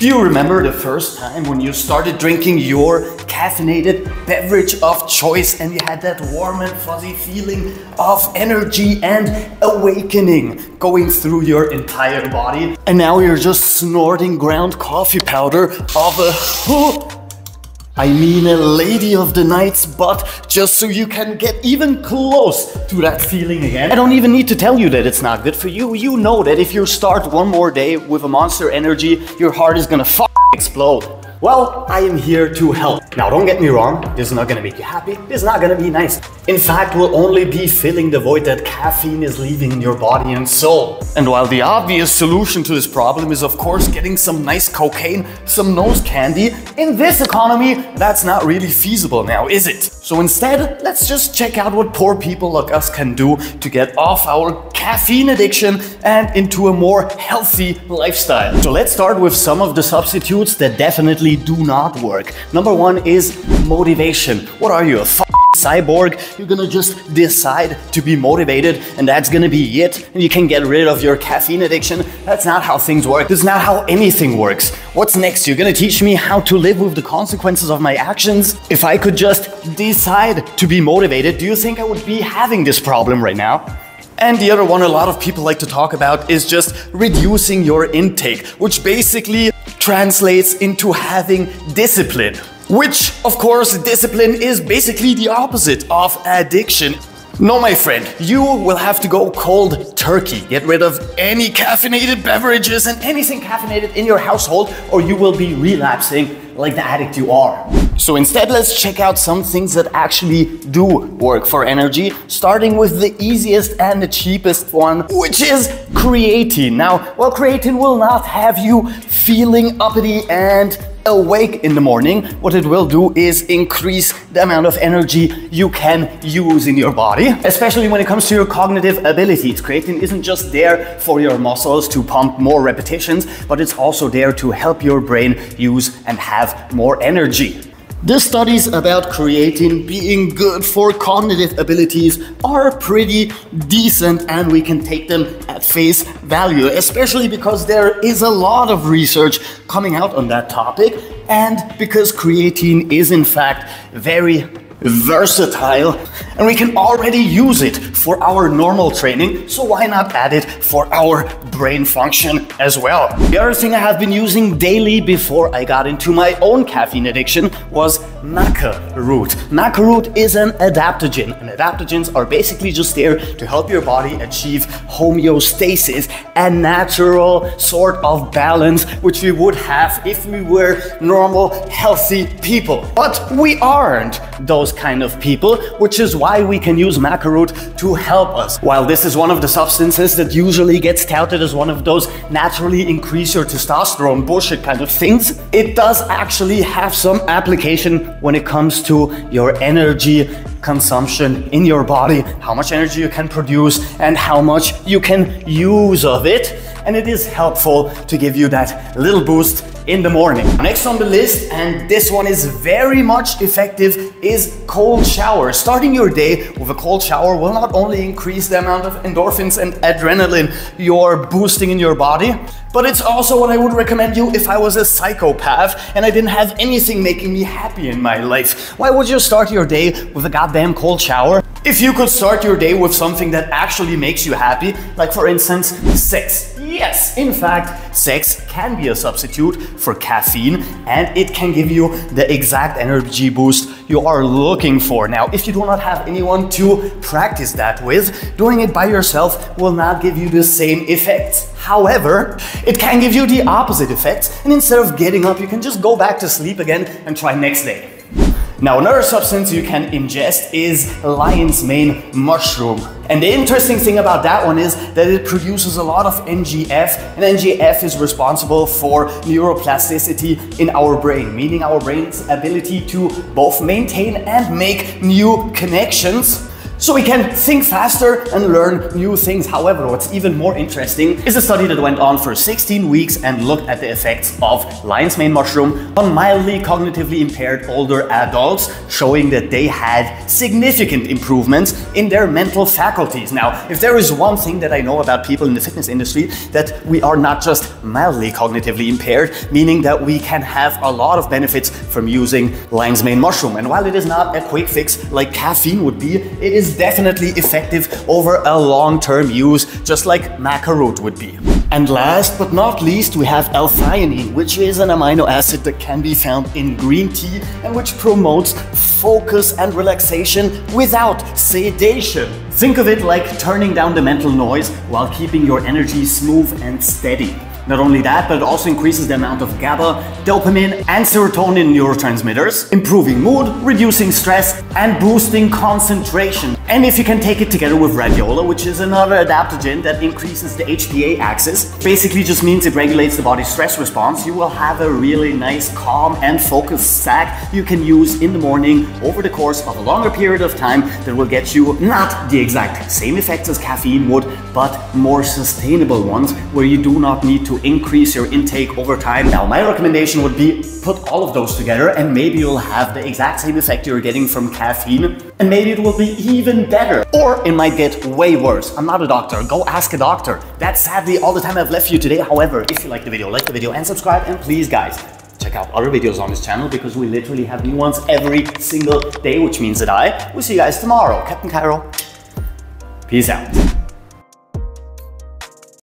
Do you remember the first time when you started drinking your caffeinated beverage of choice and you had that warm and fuzzy feeling of energy and awakening going through your entire body? And now you're just snorting ground coffee powder of a lady of the night's butt, just so you can get even close to that feeling again. I don't even need to tell you that it's not good for you. You know that if you start one more day with a monster energy, your heart is gonna explode. Well, I am here to help. Now, don't get me wrong, this is not gonna make you happy, this is not gonna be nice. In fact, we'll only be filling the void that caffeine is leaving in your body and soul. And while the obvious solution to this problem is, of course, getting some nice cocaine, some nose candy, in this economy, that's not really feasible now, is it? So instead, let's just check out what poor people like us can do to get off our caffeine addiction and into a more healthy lifestyle. So let's start with some of the substitutes that definitely do not work. Number one is motivation. What are you, a cyborg? You're gonna just decide to be motivated and that's gonna be it, and you can get rid of your caffeine addiction. That's not how things work. This is not how anything works. What's next? You're gonna teach me how to live with the consequences of my actions? If I could just decide to be motivated, do you think I would be having this problem right now? And the other one a lot of people like to talk about is just reducing your intake, which basically translates into having discipline. Which, of course, discipline is basically the opposite of addiction. No, my friend, you will have to go cold turkey. Get rid of any caffeinated beverages and anything caffeinated in your household, or you will be relapsing like the addict you are. So instead, let's check out some things that actually do work for energy, starting with the easiest and the cheapest one, which is creatine. Now, well, creatine will not have you feeling uppity and awake in the morning. What it will do is increase the amount of energy you can use in your body, especially when it comes to your cognitive abilities. Creatine isn't just there for your muscles to pump more repetitions, but it's also there to help your brain use and have more energy. The studies about creatine being good for cognitive abilities are pretty decent, and we can take them at face value, especially because there is a lot of research coming out on that topic, and because creatine is in fact very versatile and we can already use it for our normal training, so why not add it for our brain function as well? The other thing I have been using daily before I got into my own caffeine addiction was Maca root. Maca root is an adaptogen, and adaptogens are basically just there to help your body achieve homeostasis, a natural sort of balance which we would have if we were normal, healthy people. But we aren't those kind of people, which is why we can use Maca root to help us. While this is one of the substances that usually gets touted as one of those naturally increase your testosterone bullshit kind of things, it does actually have some application when it comes to your energy consumption in your body, how much energy you can produce and how much you can use of it. And it is helpful to give you that little boost in the morning. Next on the list, and this one is very much effective, is cold showers. Starting your day with a cold shower will not only increase the amount of endorphins and adrenaline you're boosting in your body, but it's also what I would recommend you if I was a psychopath and I didn't have anything making me happy in my life. Why would you start your day with a goddamn cold shower? If you could start your day with something that actually makes you happy, like for instance, sex. Yes, in fact, sex can be a substitute for caffeine, and it can give you the exact energy boost you are looking for. Now, if you do not have anyone to practice that with, doing it by yourself will not give you the same effects. However, it can give you the opposite effects, and instead of getting up, you can just go back to sleep again and try next day. Now, another substance you can ingest is lion's mane mushroom. And the interesting thing about that one is that it produces a lot of NGF, and NGF is responsible for neuroplasticity in our brain, meaning our brain's ability to both maintain and make new connections. so we can think faster and learn new things. However, what's even more interesting is a study that went on for 16 weeks and looked at the effects of lion's mane mushroom on mildly cognitively impaired older adults, showing that they had significant improvements in their mental faculties. Now, if there is one thing that I know about people in the fitness industry, that we are not just mildly cognitively impaired, meaning that we can have a lot of benefits from using lion's mane mushroom. And while it is not a quick fix like caffeine would be, it is definitely effective over a long-term use, just like Maca root would be. And last but not least, we have L-Theanine, which is an amino acid that can be found in green tea and which promotes focus and relaxation without sedation. Think of it like turning down the mental noise while keeping your energy smooth and steady. Not only that, but it also increases the amount of GABA, dopamine, and serotonin neurotransmitters, improving mood, reducing stress, and boosting concentration. And if you can take it together with rhodiola, which is another adaptogen that increases the HPA axis, basically just means it regulates the body's stress response, you will have a really nice, calm, and focused stack you can use in the morning over the course of a longer period of time that will get you not the exact same effects as caffeine would, but more sustainable ones where you do not need to increase your intake over time. Now, my recommendation would be put all of those together and maybe you'll have the exact same effect you're getting from caffeine, and maybe it will be even better. Or it might get way worse. I'm not a doctor. Go ask a doctor. That's sadly all the time I've left for you today. However, if you like the video and subscribe, and please guys, check out other videos on this channel because we literally have new ones every single day, which means that I will see you guys tomorrow. Captain Cairo, peace out.